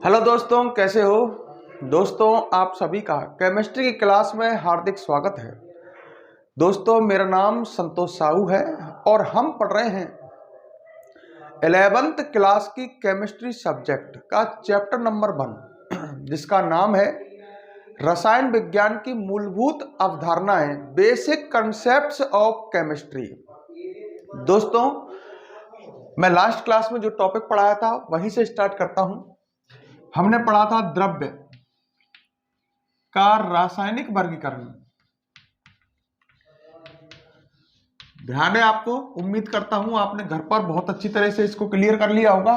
Hello दोस्तों, कैसे हो दोस्तों। आप सभी का केमिस्ट्री की क्लास में हार्दिक स्वागत है। दोस्तों, मेरा नाम संतोष साहू है और हम पढ़ रहे हैं 11th क्लास की केमिस्ट्री सब्जेक्ट का चैप्टर नंबर 1, जिसका नाम है रसायन विज्ञान की मूलभूत अवधारणाएं, बेसिक कंसेप्ट्स ऑफ केमिस्ट्री। दोस्तों, मैं लास्ट क्लास में जो टॉपिक पढ़ाया था वहीं से स्टार्ट करता हूं। हमने पढ़ा था द्रव्य का रासायनिक वर्गीकरण। ध्यान है आपको, उम्मीद करता हूं आपने घर पर बहुत अच्छी तरह से इसको क्लियर कर लिया होगा।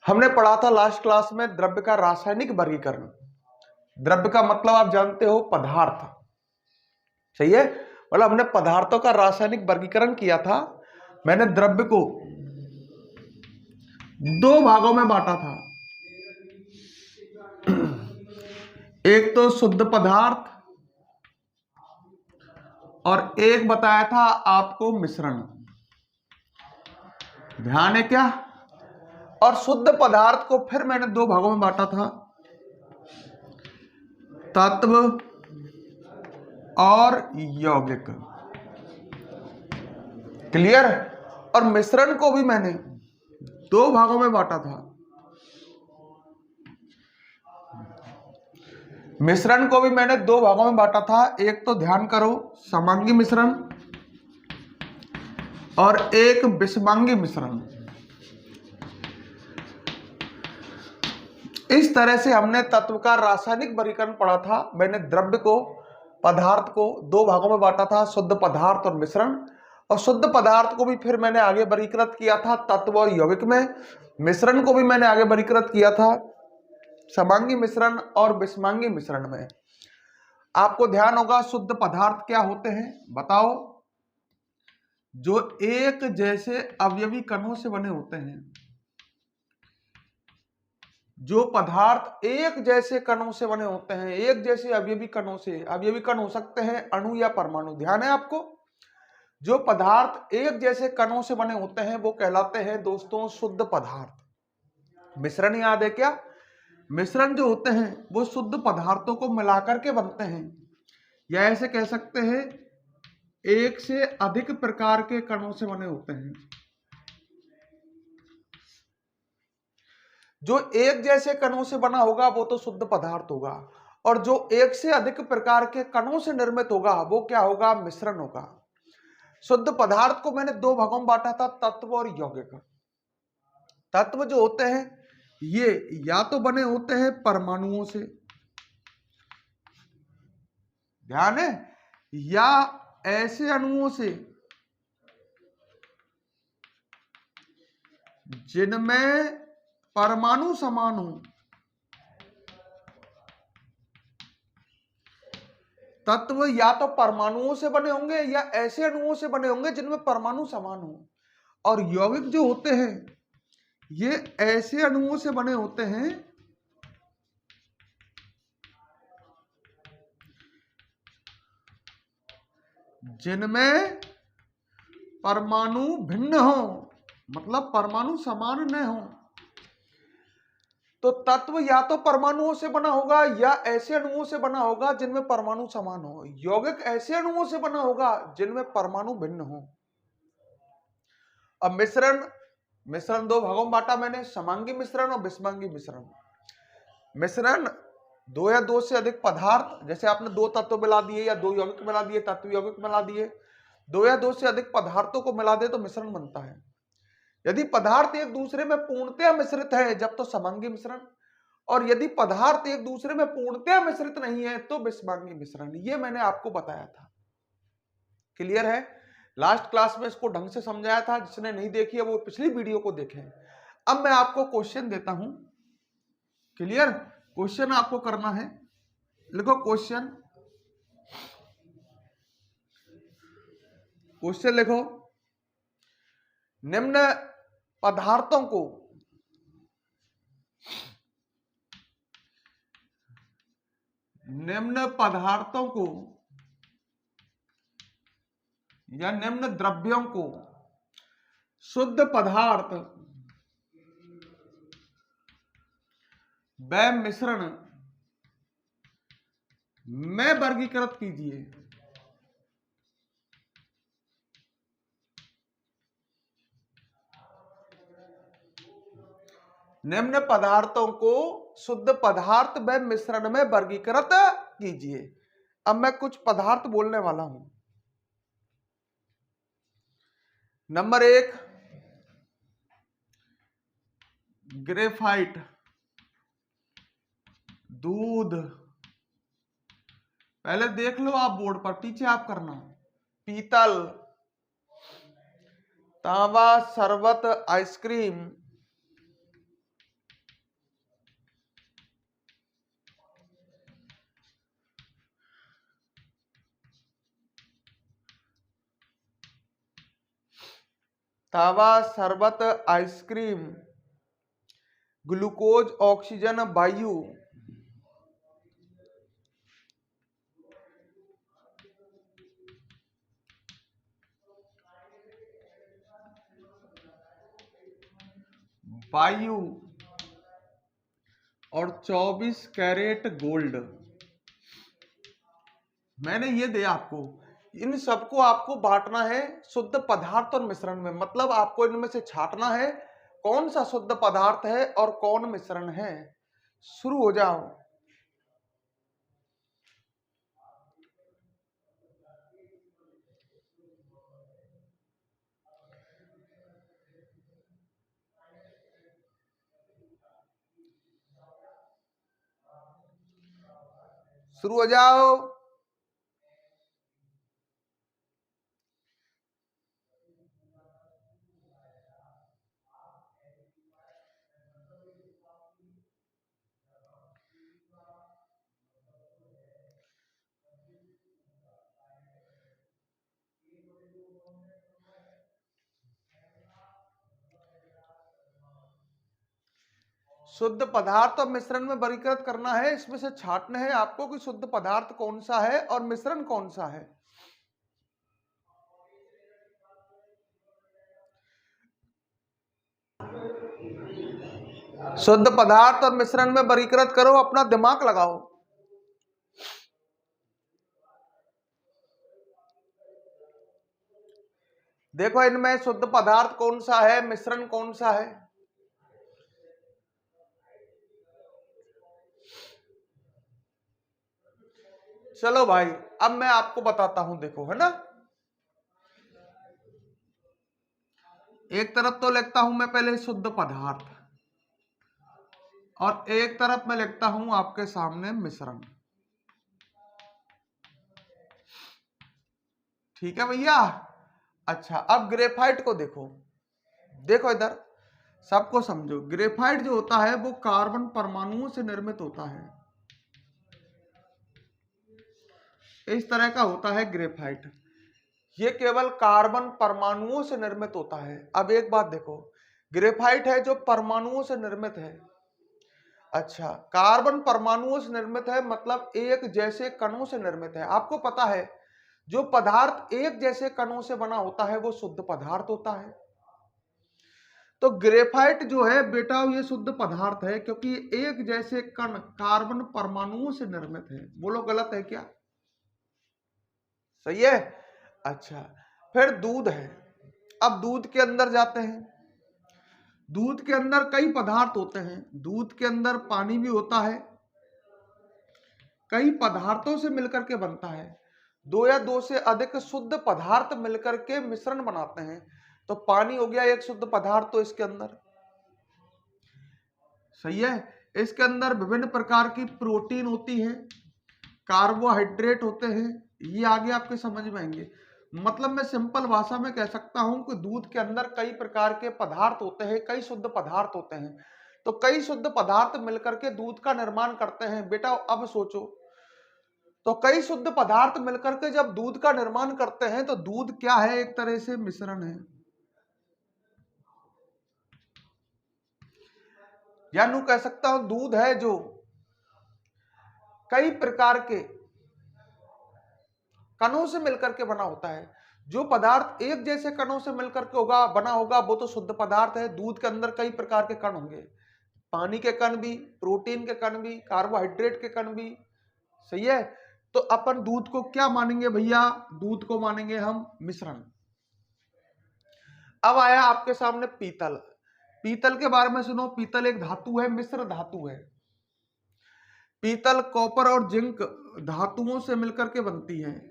हमने पढ़ा था लास्ट क्लास में द्रव्य का रासायनिक वर्गीकरण। द्रव्य का मतलब आप जानते हो पदार्थ, सही है। मतलब हमने पदार्थों का रासायनिक वर्गीकरण किया था। मैंने द्रव्य को दो भागों में बांटा था। एक तो शुद्ध पदार्थ और एक बताया था आपको मिश्रण। ध्यान है क्या। और शुद्ध पदार्थ को फिर मैंने दो भागों में बांटा था, तत्व और यौगिक। क्लियर। और मिश्रण को भी मैंने दो भागों में बांटा था। मिश्रण को भी मैंने दो भागों में बांटा था। एक तो ध्यान करो समांगी मिश्रण और एक विषमांगी मिश्रण। इस तरह से हमने तत्व का रासायनिक वर्गीकरण पढ़ा था। मैंने द्रव्य को, पदार्थ को दो भागों में बांटा था, शुद्ध पदार्थ और मिश्रण। और शुद्ध पदार्थ को भी फिर मैंने आगे वर्गीकृत किया था तत्व और यौगिक में। मिश्रण को भी मैंने आगे वर्गीकृत किया था समांगी मिश्रण और विषमांगी मिश्रण में। आपको ध्यान होगा शुद्ध पदार्थ क्या होते हैं, बताओ। जो एक जैसे अवयवी कणों से बने होते हैं। जो पदार्थ एक जैसे कणों से बने होते हैं, एक जैसे अवयवी कणों से। अवयवी कण हो सकते हैं अणु या परमाणु। ध्यान है आपको। जो पदार्थ एक जैसे कणों से बने होते हैं वो कहलाते हैं दोस्तों शुद्ध पदार्थ। मिश्रण याद है क्या। मिश्रण जो होते हैं वो शुद्ध पदार्थों को मिलाकर के बनते हैं, या ऐसे कह सकते हैं एक से अधिक प्रकार के कणों से बने होते हैं। जो एक जैसे कणों से बना होगा वो तो शुद्ध पदार्थ होगा, और जो एक से अधिक प्रकार के कणों से निर्मित होगा वो क्या होगा, मिश्रण होगा। शुद्ध पदार्थ को मैंने दो भागों में बांटा था, तत्व और यौगिक। तत्व जो होते हैं ये या तो बने होते हैं परमाणुओं से, ध्यान है, या ऐसे अणुओं से जिनमें परमाणु समान हो। तत्व या तो परमाणुओं से बने होंगे या ऐसे अणुओं से बने होंगे जिनमें परमाणु समान हो। और यौगिक जो होते हैं ये ऐसे अणुओं से बने होते हैं जिनमें परमाणु भिन्न हो, मतलब परमाणु समान न हो। तो तत्व या तो परमाणुओं से बना होगा या ऐसे अणुओं से बना होगा जिनमें परमाणु समान हो। यौगिक ऐसे अणुओं से बना होगा जिनमें परमाणु भिन्न हो। अब मिश्रण दो भागों में बांटा मैंने, समांगी मिश्रण और विषमांगी मिश्रण। मिश्रण दो या दो से अधिक पदार्थ, जैसे आपने दो तत्व मिला दिए या दो यौगिक मिला दिए, तत्व यौगिक मिला दिए, दो या दो से अधिक पदार्थों को मिला दे तो मिश्रण बनता है। यदि पदार्थ एक दूसरे में पूर्णतया मिश्रित है जब तो समांगी मिश्रण, और यदि पदार्थ एक दूसरे में पूर्णतया मिश्रित नहीं है तो विषमांगी मिश्रण। ये मैंने आपको बताया था। क्लियर है। लास्ट क्लास में इसको ढंग से समझाया था, जिसने नहीं देखी है वो पिछली वीडियो को देखें। अब मैं आपको क्वेश्चन देता हूं, क्लियर। क्वेश्चन आपको करना है, लिखो क्वेश्चन। क्वेश्चन लिखो, निम्न पदार्थों को या निम्न द्रव्यों को शुद्ध पदार्थ व मिश्रण में वर्गीकृत कीजिए। निम्न पदार्थों को शुद्ध पदार्थ व मिश्रण में वर्गीकृत कीजिए। अब मैं कुछ पदार्थ बोलने वाला हूं। नंबर 1 ग्रेफाइट, दूध, पहले देख लो आप बोर्ड पर, पीछे आप करना। पीतल, तांबा, शरबत, आइसक्रीम, तांबा, शरबत, आइसक्रीम, ग्लूकोज, ऑक्सीजन, वायु, और 24 कैरेट गोल्ड। मैंने ये दिया आपको, इन सबको आपको बांटना है शुद्ध पदार्थ और मिश्रण में। मतलब आपको इनमें से छांटना है कौन सा शुद्ध पदार्थ है और कौन मिश्रण है। शुरू हो जाओ। शुरू हो जाओ। शुद्ध पदार्थ और मिश्रण में वर्गीकृत करना है, इसमें से छांटना है आपको कि शुद्ध पदार्थ कौन सा है और मिश्रण कौन सा है। शुद्ध पदार्थ और मिश्रण में वर्गीकृत करो, अपना दिमाग लगाओ। देखो इनमें शुद्ध पदार्थ कौन सा है, मिश्रण कौन सा है। चलो भाई, अब मैं आपको बताता हूं, देखो है ना। एक तरफ तो लिखता हूं मैं पहले शुद्ध पदार्थ, और एक तरफ मैं लिखता हूं आपके सामने मिश्रण। ठीक है भैया। अच्छा, अब ग्रेफाइट को देखो, देखो इधर सबको समझो। ग्रेफाइट जो होता है वो कार्बन परमाणुओं से निर्मित होता है। इस तरह का होता है ग्रेफाइट। ये केवल कार्बन परमाणुओं से निर्मित होता है। अब एक बात देखो, ग्रेफाइट है जो परमाणुओं से निर्मित है। अच्छा, कार्बन परमाणुओं से निर्मित है मतलब एक जैसे कणों से निर्मित है। आपको पता है जो पदार्थ एक जैसे कणों से बना होता है वो शुद्ध पदार्थ होता है। तो ग्रेफाइट जो है बेटा ये शुद्ध पदार्थ है, क्योंकि एक जैसे कण कार्बन परमाणुओं से निर्मित है। बोलो गलत है क्या? सही है। अच्छा, फिर दूध है। अब दूध के अंदर जाते हैं। दूध के अंदर कई पदार्थ होते हैं। दूध के अंदर पानी भी होता है, कई पदार्थों से मिलकर के बनता है। दो या दो से अधिक शुद्ध पदार्थ मिलकर के मिश्रण बनाते हैं। तो पानी हो गया एक शुद्ध पदार्थ तो इसके अंदर। सही है। इसके अंदर विभिन्न प्रकार की प्रोटीन होती है, कार्बोहाइड्रेट होते हैं। ये आगे आपके समझ में आएंगे। मतलब मैं सिंपल भाषा में कह सकता हूं कि दूध के अंदर कई प्रकार के पदार्थ होते हैं, कई शुद्ध पदार्थ होते हैं। तो कई शुद्ध पदार्थ मिलकर के दूध का निर्माण करते हैं। बेटा अब सोचो, तो कई शुद्ध पदार्थ मिलकर के जब दूध का निर्माण करते हैं तो दूध क्या है? एक तरह से मिश्रण है, या यूं कह सकता हूं दूध है जो कई प्रकार के कणों से मिलकर के बना होता है। जो पदार्थ एक जैसे कणों से मिलकर के बना होगा वो तो शुद्ध पदार्थ है। दूध के अंदर कई प्रकार के कण होंगे, पानी के कण भी, प्रोटीन के कण भी, कार्बोहाइड्रेट के कण भी। सही है। तो अपन दूध को क्या मानेंगे भैया? दूध को मानेंगे हम मिश्रण। अब आया आपके सामने पीतल। पीतल के बारे में सुनो। पीतल एक धातु है, मिश्र धातु है। पीतल कॉपर और जिंक धातुओं से मिलकर के बनती है।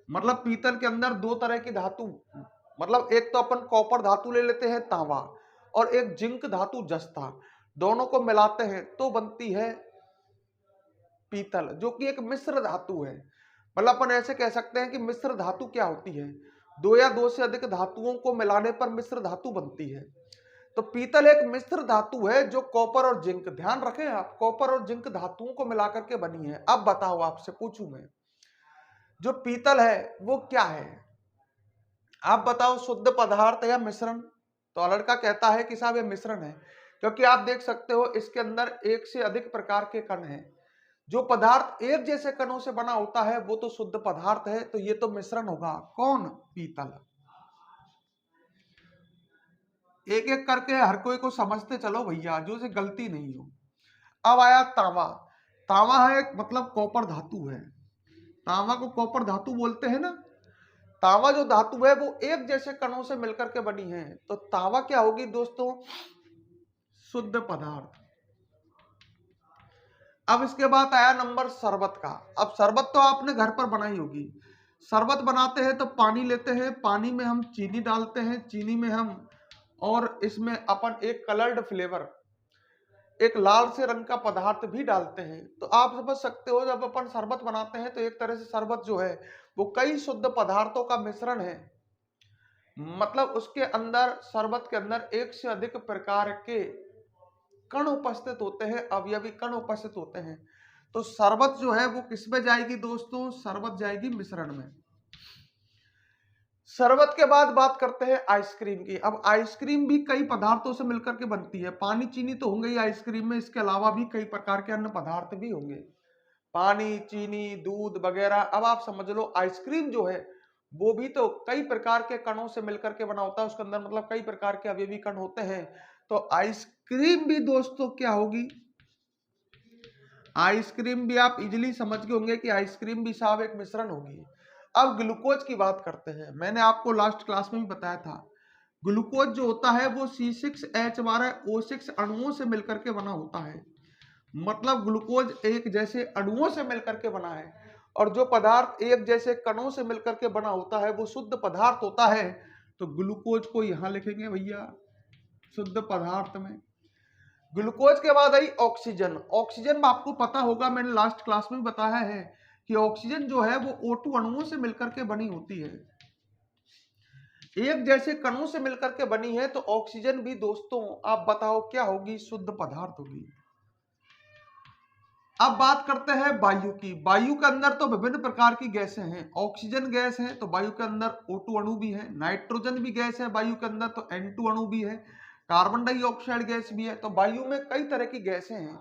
मतलब पीतल के अंदर दो तरह की धातु, मतलब एक तो अपन कॉपर धातु ले लेते हैं तांबा, और एक जिंक धातु जस्ता, दोनों को मिलाते हैं तो बनती है पीतल, जो कि एक मिश्र धातु है। मतलब अपन ऐसे कह सकते हैं कि मिश्र धातु क्या होती है? दो या दो से अधिक धातुओं को मिलाने पर मिश्र धातु बनती है। तो पीतल एक मिश्र धातु है जो कॉपर और जिंक, ध्यान रखें आप, कॉपर और जिंक धातुओं को मिलाकर के बनी है। अब बताओ, आपसे पूछूं मैं, जो पीतल है वो क्या है? आप बताओ, शुद्ध पदार्थ या मिश्रण? तो लड़का कहता है कि साहब ये मिश्रण है, क्योंकि आप देख सकते हो इसके अंदर एक से अधिक प्रकार के कण हैं। जो पदार्थ एक जैसे कणों से बना होता है वो तो शुद्ध पदार्थ है, तो ये तो मिश्रण होगा। कौन? पीतल। एक एक करके हर कोई को समझते चलो भैया, जो से गलती नहीं हो। अब आया तांबा। तांबा है मतलब कॉपर धातु है। तांबा को कॉपर धातु बोलते हैं ना। तांबा जो धातु है वो एक जैसे कणों से मिलकर के बनी है, तो तांबा क्या होगी दोस्तों? शुद्ध पदार्थ। अब इसके बाद आया नंबर शरबत का। अब शरबत तो आपने घर पर बनाई होगी। शरबत बनाते हैं तो पानी लेते हैं, पानी में हम चीनी डालते हैं, चीनी में हम और इसमें अपन एक कलर्ड फ्लेवर, एक लाल से रंग का पदार्थ भी डालते हैं। तो आप समझ सकते हो जब अपन शरबत बनाते हैं तो एक तरह से शरबत जो है वो कई शुद्ध पदार्थों का मिश्रण है। मतलब उसके अंदर, शरबत के अंदर एक से अधिक प्रकार के कण उपस्थित होते हैं, अवयवी कण उपस्थित होते हैं। तो शरबत जो है वो किस में जाएगी दोस्तों? शरबत जाएगी मिश्रण में। शरबत के बाद बात करते हैं आइसक्रीम की। अब आइसक्रीम भी कई पदार्थों से मिलकर के बनती है। पानी चीनी तो होंगे ही आइसक्रीम में, इसके अलावा भी कई प्रकार के अन्य पदार्थ भी होंगे, पानी, चीनी, दूध वगैरह। अब आप समझ लो आइसक्रीम जो है वो भी तो कई प्रकार के कणों से मिलकर के बना होता है। उसके अंदर मतलब कई प्रकार के अवयवी कण होते हैं। तो आइसक्रीम भी दोस्तों क्या होगी? आइसक्रीम भी आप इजीली समझ गए होंगे कि आइसक्रीम भी साहब एक मिश्रण होगी। अब ग्लूकोज की बात करते हैं। मैंने आपको लास्ट क्लास में भी बताया था, ग्लूकोज जो होता है वो C6H12O6 अणुओं से मिलकर के बना होता है। मतलब ग्लूकोज एक जैसे अणुओं से मिलकर के बना है, और जो पदार्थ एक जैसे कणों से मिलकर के बना होता है वो शुद्ध पदार्थ होता है। तो ग्लूकोज को यहां लिखेंगे भैया शुद्ध पदार्थ में। ग्लूकोज के बाद आई ऑक्सीजन। ऑक्सीजन में आपको पता होगा, मैंने लास्ट क्लास में बताया है कि ऑक्सीजन जो है वो O2 अणुओं से मिलकर के बनी होती है, एक जैसे कणों से मिलकर के बनी है। तो ऑक्सीजन भी दोस्तों आप बताओ क्या होगी? शुद्ध पदार्थ होगी। अब बात करते हैं वायु की। वायु के अंदर तो विभिन्न प्रकार की गैसें हैं। ऑक्सीजन गैस है तो वायु के अंदर O2 अणु भी है, नाइट्रोजन भी गैस है वायु के अंदर तो N2 अणु भी है, कार्बन डाइऑक्साइड गैस भी है। तो वायु में कई तरह की गैसें हैं।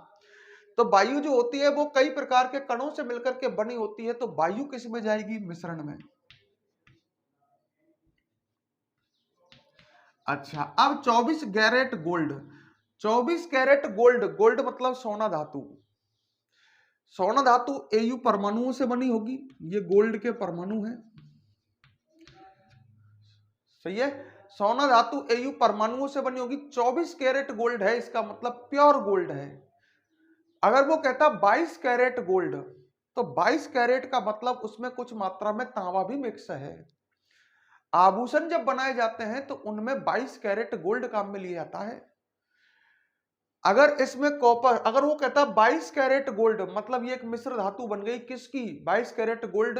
तो वायु जो होती है वो कई प्रकार के कणों से मिलकर के बनी होती है। तो वायु किस में जाएगी? मिश्रण में। अच्छा, अब 24 carat gold. 24 carat gold, gold मतलब सोना धातु। सोना धातु Au परमाणुओं से बनी होगी। ये गोल्ड के परमाणु हैं, सही है। सोना धातु Au परमाणुओं से बनी होगी। 24 कैरेट गोल्ड है, इसका मतलब प्योर गोल्ड है। अगर वो कहता 22 कैरेट गोल्ड, तो 22 कैरेट का मतलब उसमें कुछ मात्रा में तांबा भी मिक्स है। आभूषण जब बनाए जाते हैं तो उनमें 22 कैरेट गोल्ड काम में लिया जाता है। अगर इसमें कॉपर, अगर वो कहता 22 कैरेट गोल्ड, मतलब ये एक मिश्र धातु बन गई। किसकी? 22 कैरेट गोल्ड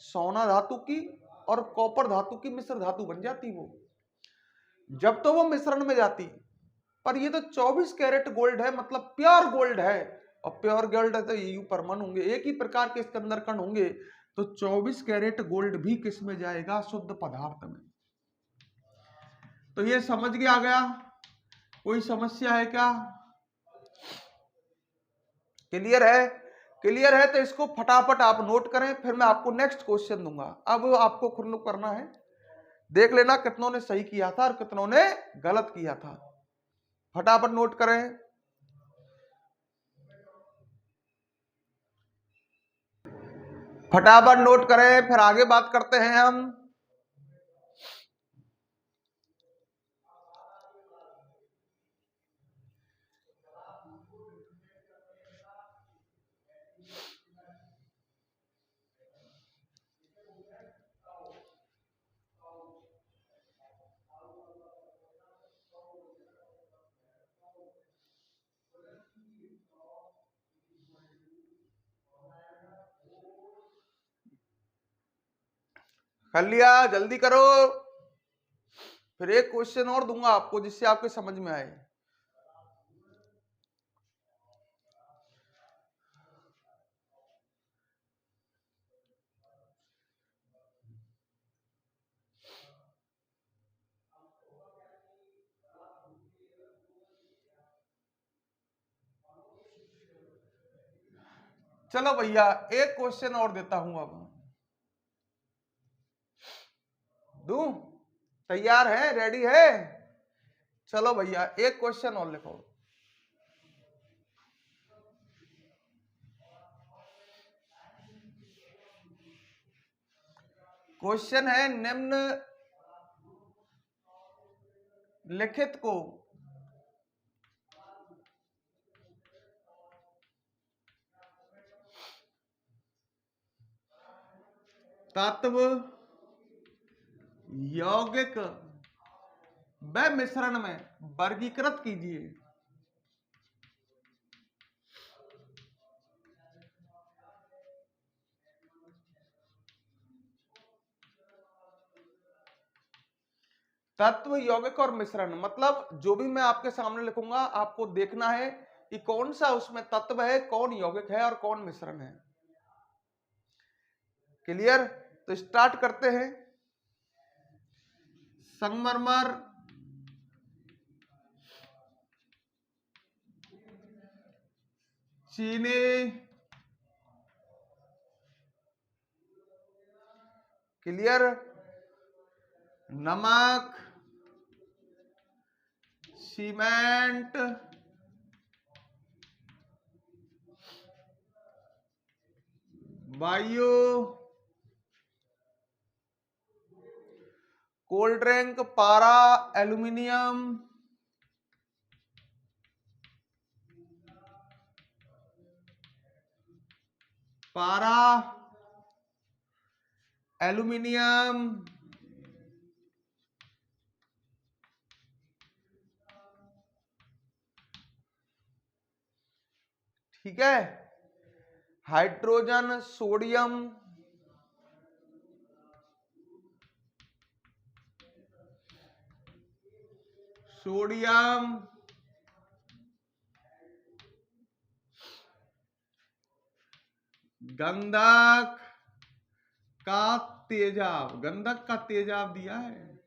सोना धातु की और कॉपर धातु की मिश्र धातु बन जाती वो। जब तो वो मिश्रण में जाती, पर ये तो 24 कैरेट गोल्ड है, मतलब प्योर गोल्ड है, और प्योर गोल्ड है तो EU परमाणु होंगे, एक ही प्रकार के इसके अंदर कण होंगे, तो 24 कैरेट गोल्ड भी किस में जाएगा? शुद्ध पदार्थ में। तो ये समझ के आ गया? कोई समस्या है क्या? क्लियर है? क्लियर है तो इसको फटाफट आप नोट करें, फिर मैं आपको नेक्स्ट क्वेश्चन दूंगा। अब आपको खुद करना है, देख लेना कितनों ने सही किया था और कितनों ने गलत किया था। फटाफट नोट करें। फटाफट नोट करें, फिर आगे बात करते हैं हम। कर लिया? जल्दी करो, फिर एक क्वेश्चन और दूंगा आपको जिससे आपके समझ में आए। चलो भैया एक क्वेश्चन और देता हूं, अब दूं? तैयार है? रेडी है? चलो भैया एक क्वेश्चन और लिखो। क्वेश्चन है, निम्न लिखित को तत्व, यौगिक व मिश्रण में वर्गीकृत कीजिए। तत्व, यौगिक और मिश्रण, मतलब जो भी मैं आपके सामने लिखूंगा आपको देखना है कि कौन सा उसमें तत्व है, कौन यौगिक है और कौन मिश्रण है। क्लियर? तो स्टार्ट करते हैं। संगमरमर, चीनी, क्लियर, नमक, सीमेंट, वायु, कोल्ड ड्रिंक, पारा, एल्यूमिनियम, पारा, एल्यूमिनियम, ठीक है, हाइड्रोजन, सोडियम, सोडियम, गंधक का तेजाब, गंधक का तेजाब दिया है,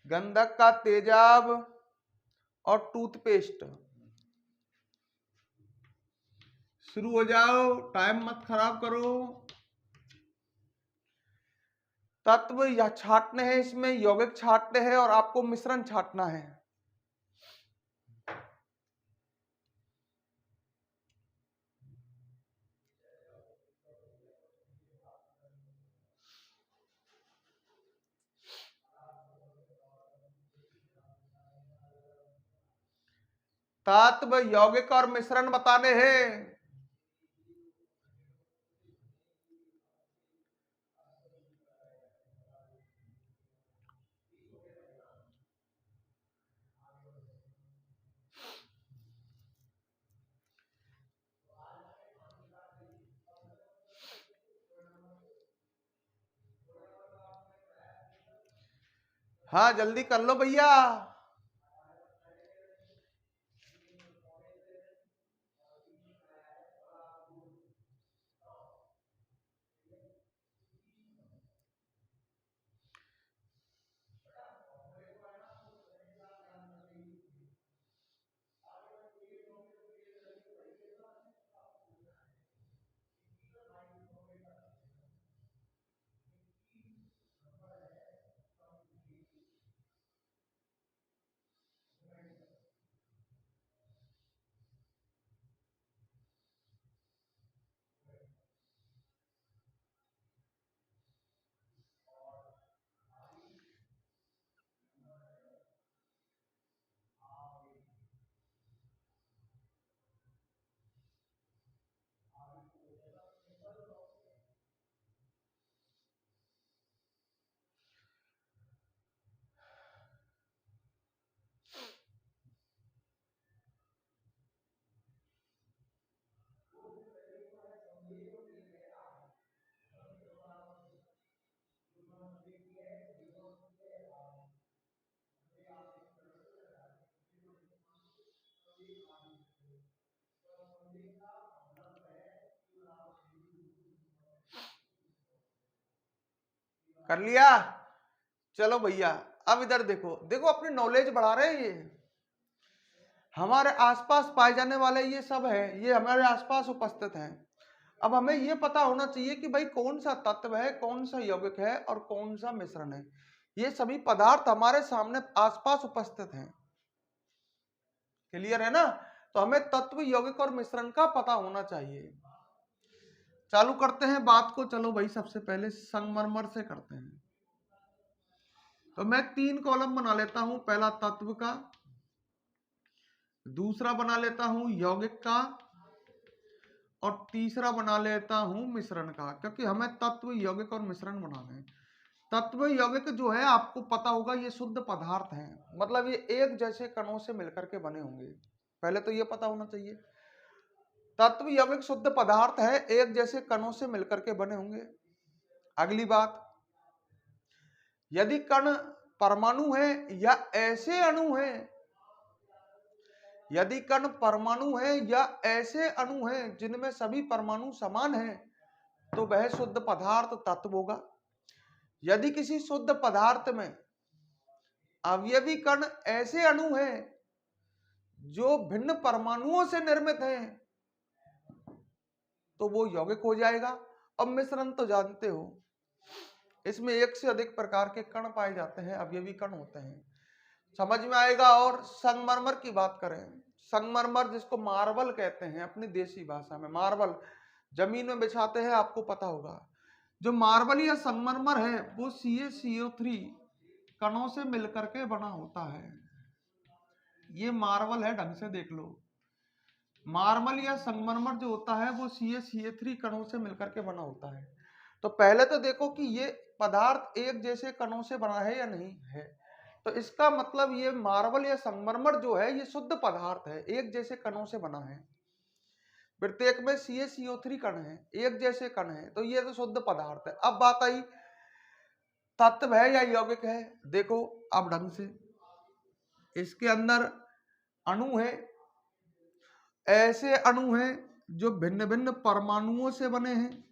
गंधक का तेजाब और टूथपेस्ट। शुरू हो जाओ, टाइम मत खराब करो। तत्व या छांटने हैं, इसमें यौगिक छांटने हैं और आपको मिश्रण छांटना है। तत्व, यौगिक और मिश्रण बताने हैं। हाँ जल्दी कर लो भैया। कर लिया? चलो भैया, अब इधर देखो, देखो अपनी नॉलेज बढ़ा रहे हैं ये। हमारे आसपास पाए जाने वाले ये सब है, ये हमारे आसपास उपस्थित हैं। अब हमें ये पता होना चाहिए कि भाई कौन सा तत्व है, कौन सा यौगिक है और कौन सा मिश्रण है। ये सभी पदार्थ हमारे सामने आसपास उपस्थित हैं। क्लियर है ना? तो हमें तत्व, यौगिक और मिश्रण का पता होना चाहिए। चालू करते हैं बात को। चलो भाई, सबसे पहले संगमरमर से करते हैं। तो मैं 3 कॉलम बना लेता हूं। पहला तत्व का, दूसरा बना लेता हूं यौगिक का, और तीसरा बना लेता हूं मिश्रण का, क्योंकि हमें तत्व, यौगिक और मिश्रण बनाने हैं। तत्व, यौगिक जो है आपको पता होगा ये शुद्ध पदार्थ हैं, मतलब ये एक जैसे कणों से मिलकर के बने होंगे। पहले तो ये पता होना चाहिए। तत्व, यौगिक शुद्ध पदार्थ है, एक जैसे कणों से मिलकर के बने होंगे। अगली बात, यदि कण परमाणु है या ऐसे अणु है, यदि कण परमाणु है या ऐसे अणु हैं जिनमें सभी परमाणु समान हैं, तो वह शुद्ध पदार्थ तत्व होगा। यदि किसी शुद्ध पदार्थ में अवयवी कण ऐसे अणु हैं जो भिन्न परमाणुओं से निर्मित हैं, तो वो यौगिक हो जाएगा। अब मिश्रण तो जानते हो, इसमें एक से अधिक प्रकार के कण पाए जाते हैं, अवयवी कण होते हैं, समझ में आएगा। और संगमरमर की बात करें, संगमरमर जिसको मार्बल कहते हैं अपनी देसी भाषा में, मार्बल जमीन में बिछाते हैं, आपको पता होगा। जो मार्बल या संगमरमर है वो CaCO3 कणों से मिलकर के बना होता है। ये मार्बल है, ढंग से देख लो। मार्बल या संगमरमर जो होता है वो CaCO3 कणों से मिलकर के बना होता है। तो पहले तो देखो कि ये पदार्थ एक जैसे कणों से बना है या नहीं है। तो इसका मतलब ये मार्बल या संगमरमर जो है ये शुद्ध पदार्थ है, एक जैसे कणों से बना है। प्रत्येक में CaCO3 कण है, एक जैसे कण है, तो ये तो शुद्ध पदार्थ है। अब बात आई तत्व है या यौगिक है। देखो अब ढंग से, इसके अंदर अणु है, ऐसे अणु हैं जो भिन्न भिन्न परमाणुओं से बने हैं।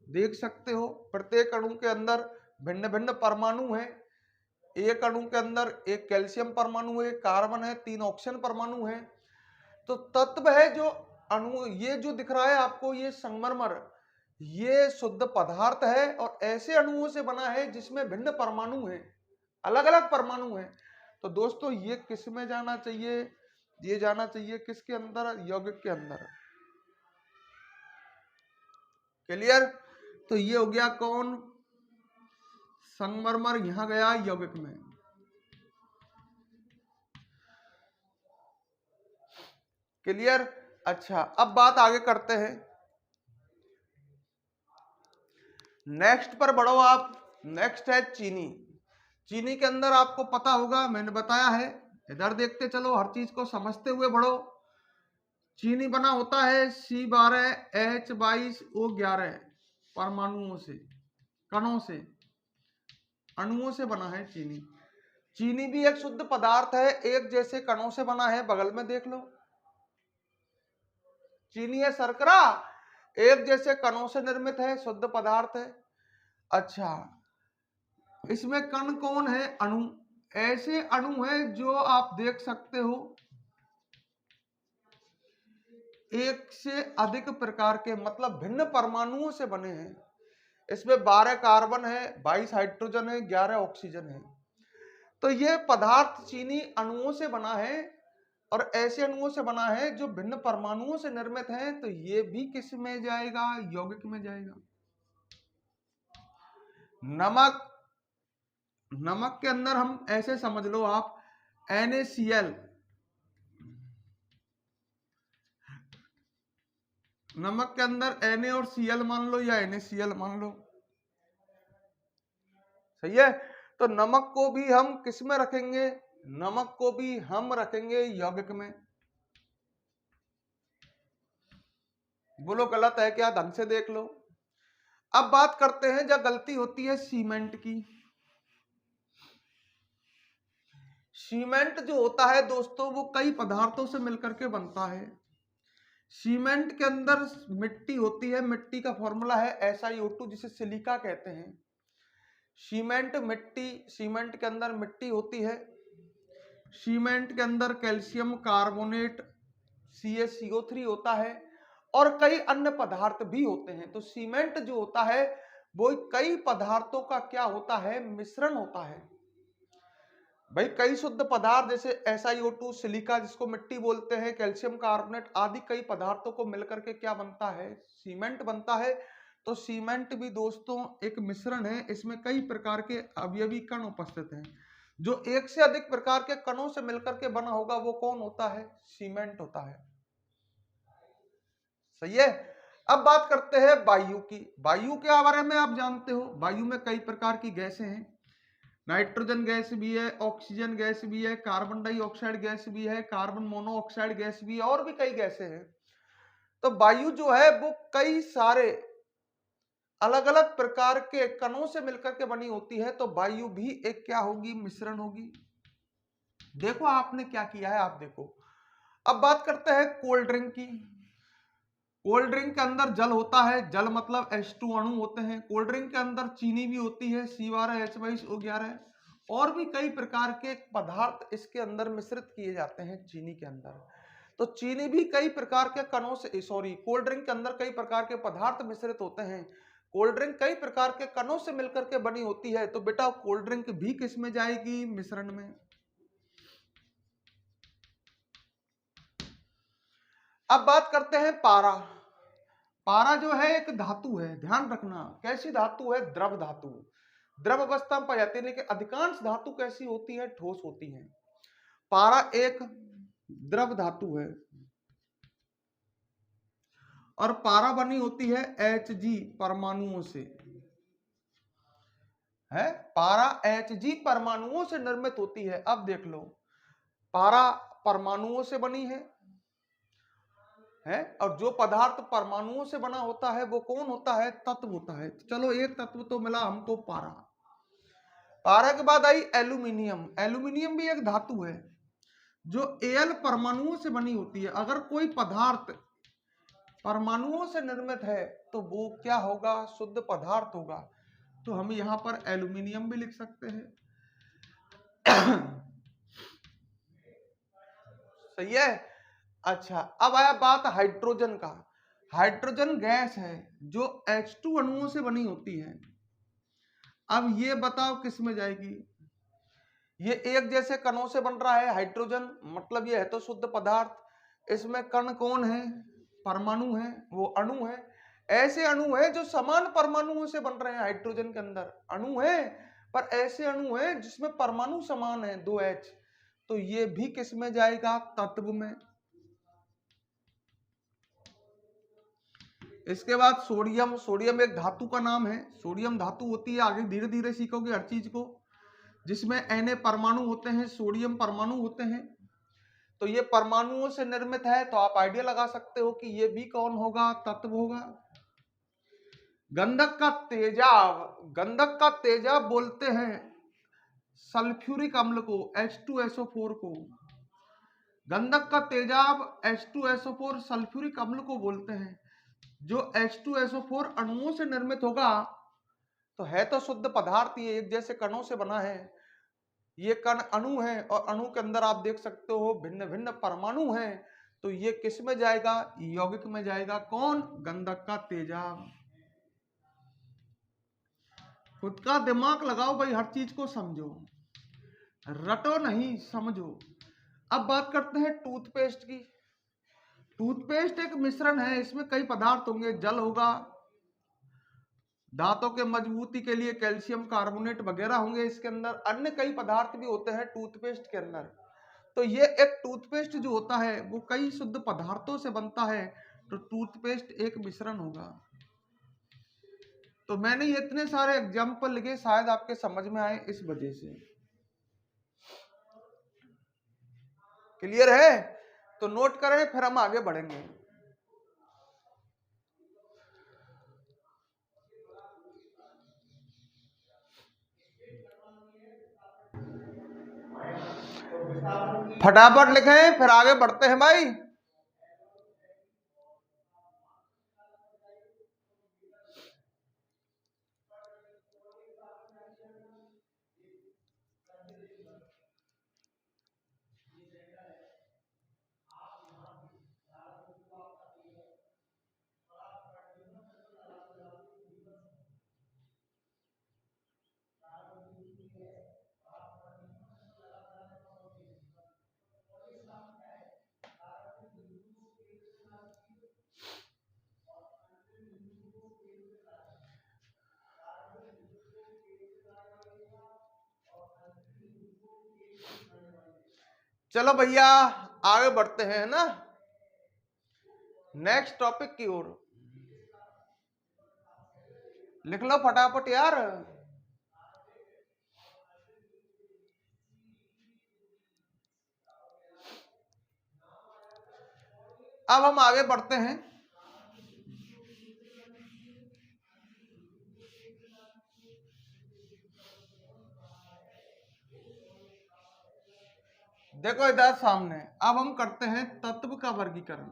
देख सकते हो प्रत्येक अणु के अंदर भिन्न भिन्न परमाणु हैं। एक अणु के अंदर एक कैल्शियम परमाणु है, कार्बन है, 3 ऑक्सीजन परमाणु है। तो तत्व है जो अणु, ये जो दिख रहा है आपको ये संगमरमर, ये शुद्ध पदार्थ है और ऐसे अणुओं से बना है जिसमें भिन्न परमाणु हैं, अलग अलग परमाणु हैं। तो दोस्तों ये किस में जाना चाहिए? ये जाना चाहिए किसके अंदर? यौगिक के अंदर। क्लियर? तो ये हो गया कौन? संगमरमर यहां गया यौगिक में। क्लियर? अच्छा, अब बात आगे करते हैं। नेक्स्ट पर बढ़ो आप। नेक्स्ट है चीनी। चीनी के अंदर आपको पता होगा, मैंने बताया है। इधर देखते चलो, हर चीज को समझते हुए बढ़ो। चीनी बना होता है C12H22O11 परमाणुओं से, कणों से। अणुओं से बना है चीनी। चीनी भी एक शुद्ध पदार्थ है, एक जैसे कणों से बना है, बगल में देख लो। चीनी है शर्करा, एक जैसे कणों से निर्मित है, शुद्ध पदार्थ है। अच्छा, इसमें कण कौन है? अणु। ऐसे अणु है जो आप देख सकते हो एक से अधिक प्रकार के, मतलब भिन्न परमाणुओं से बने हैं। इसमें 12 कार्बन है, 22 हाइड्रोजन है, 11 ऑक्सीजन है। तो ये पदार्थ चीनी अणुओं से बना है और ऐसे अणुओं से बना है जो भिन्न परमाणुओं से निर्मित हैं। तो ये भी किस में जाएगा? यौगिक में जाएगा। नमक, नमक के अंदर हम ऐसे समझ लो आप NaCl, नमक के अंदर Na और Cl मान लो या NaCl मान लो, सही है। तो नमक को भी हम किस में रखेंगे? नमक को भी हम रखेंगे यौगिक में। बोलो गलत है क्या? ढंग से देख लो। अब बात करते हैं जब गलती होती है सीमेंट की। सीमेंट जो होता है दोस्तों वो कई पदार्थों से मिलकर के बनता है। सीमेंट के अंदर मिट्टी होती है, मिट्टी का फॉर्मूला है SiO2 जिसे सिलिका कहते हैं। सीमेंट मिट्टी, सीमेंट के अंदर मिट्टी होती है। सीमेंट के अंदर कैल्शियम कार्बोनेट CaCO3 होता है और कई अन्य पदार्थ भी होते हैं। तो सीमेंट जो होता है वो कई पदार्थों का क्या होता है? मिश्रण होता है। भाई कई शुद्ध पदार्थ जैसे SiO2, सिलिका जिसको मिट्टी बोलते हैं, कैल्शियम कार्बोनेट आदि कई पदार्थों को मिलकर के क्या बनता है? सीमेंट बनता है। तो सीमेंट भी दोस्तों एक मिश्रण है, इसमें कई प्रकार के अवयवी कण उपस्थित हैं। जो एक से अधिक प्रकार के कणों से मिलकर के बना होगा वो कौन होता है? सीमेंट होता है। सही है। अब बात करते हैं वायु की। वायु के बारे में आप जानते हो, वायु में कई प्रकार की गैसें हैं। नाइट्रोजन गैस भी है, ऑक्सीजन गैस भी है, कार्बन डाइऑक्साइड गैस भी है, कार्बन मोनोऑक्साइड गैस भी है और भी कई गैसें हैं। तो वायु जो है वो कई सारे अलग अलग प्रकार के कणों से मिलकर के बनी होती है। तो वायु भी एक क्या होगी? मिश्रण होगी। देखो आपने क्या किया है, आप देखो। अब बात करते हैं कोल्ड ड्रिंक की। कोल्ड ड्रिंक के अंदर जल होता है, जल मतलब H2 अणु होते हैं। कोल्ड ड्रिंक के अंदर चीनी भी होती है C12H22O11 और भी कई प्रकार के पदार्थ इसके अंदर मिश्रित किए जाते हैं चीनी के अंदर। तो चीनी भी कई प्रकार के कणों से, सॉरी, कोल्ड ड्रिंक के अंदर कई प्रकार के पदार्थ मिश्रित होते हैं। कोल्ड ड्रिंक कई प्रकार के कणों से मिलकर के बनी होती है। तो बेटा कोल्ड ड्रिंक भी किस में जाएगी? मिश्रण में। अब बात करते हैं पारा। पारा जो है एक धातु है, ध्यान रखना। कैसी धातु है? द्रव धातु। द्रव अवस्था में पाई जाती है, लेकिन अधिकांश धातु कैसी होती है? ठोस होती है। पारा एक द्रव धातु है और पारा बनी होती है Hg परमाणुओं से। है, पारा Hg परमाणुओं से निर्मित होती है। अब देख लो, पारा परमाणुओं से बनी है और जो पदार्थ परमाणुओं से बना होता है वो कौन होता है? तत्व होता है। चलो एक तत्व तो मिला हमको, पारा। पारा के बाद आई एल्यूमिनियम। एल्यूमिनियम भी एक धातु है जो Al परमाणुओं से बनी होती है। अगर कोई पदार्थ परमाणुओं से निर्मित है तो वो क्या होगा? शुद्ध पदार्थ होगा। तो हम यहां पर एल्यूमिनियम भी लिख सकते हैं। सही है। अच्छा, अब आया बात हाइड्रोजन का। हाइड्रोजन गैस है जो H2 अणुओं से बनी होती है। अब ये बताओ किस में जाएगी? ये एक जैसे कणों से बन रहा है हाइड्रोजन, मतलब ये है तो शुद्ध पदार्थ। इसमें कण कौन है? परमाणु है, वो अणु है। ऐसे अणु है जो समान परमाणुओं से बन रहे हैं। हाइड्रोजन के अंदर अणु है पर ऐसे अणु है जिसमें परमाणु समान है, 2H। तो ये भी किस में जाएगा? तत्व में। इसके बाद सोडियम। सोडियम एक धातु का नाम है। सोडियम धातु होती है, आगे धीरे धीरे सीखोगे हर चीज को, जिसमें Na परमाणु होते हैं, सोडियम परमाणु होते हैं। तो ये परमाणुओं से निर्मित है। तो आप आइडिया लगा सकते हो कि ये भी कौन होगा? तत्व होगा। गंधक का तेजाब, गंधक का तेजाब बोलते हैं सल्फ्यूरिक अम्ल को, H2SO4 को। गंधक का तेजाब H2SO4 सल्फ्यूरिक अम्ल को बोलते हैं। जो H2SO4 अणुओं से निर्मित होगा तो है तो शुद्ध पदार्थ, ये एक जैसे कणों से बना है। ये कण अणु है और अणु के अंदर आप देख सकते हो भिन्न भिन्न परमाणु हैं। तो ये किस में जाएगा? यौगिक में जाएगा। कौन? गंधक का तेजाब। खुद का दिमाग लगाओ भाई, हर चीज को समझो, रटो नहीं, समझो। अब बात करते हैं टूथपेस्ट की। टूथपेस्ट एक मिश्रण है, इसमें कई पदार्थ होंगे, जल होगा, दांतों के मजबूती के लिए कैल्शियम कार्बोनेट वगैरह होंगे इसके अंदर, अन्य कई पदार्थ भी होते हैं टूथपेस्ट के अंदर। तो ये एक टूथपेस्ट जो होता है वो कई शुद्ध पदार्थों से बनता है, तो टूथपेस्ट एक मिश्रण होगा। तो मैंने ये इतने सारे एग्जाम्पल लिखे, शायद आपके समझ में आए इस वजह से। क्लियर है? तो नोट करें, फिर हम आगे बढ़ेंगे। फटाफट लिखें, फिर आगे बढ़ते हैं भाई। चलो भैया आगे बढ़ते हैं ना, नेक्स्ट टॉपिक की ओर। लिख लो फटाफट यार। अब हम आगे बढ़ते हैं। देखो इधर सामने, अब हम करते हैं तत्व का वर्गीकरण।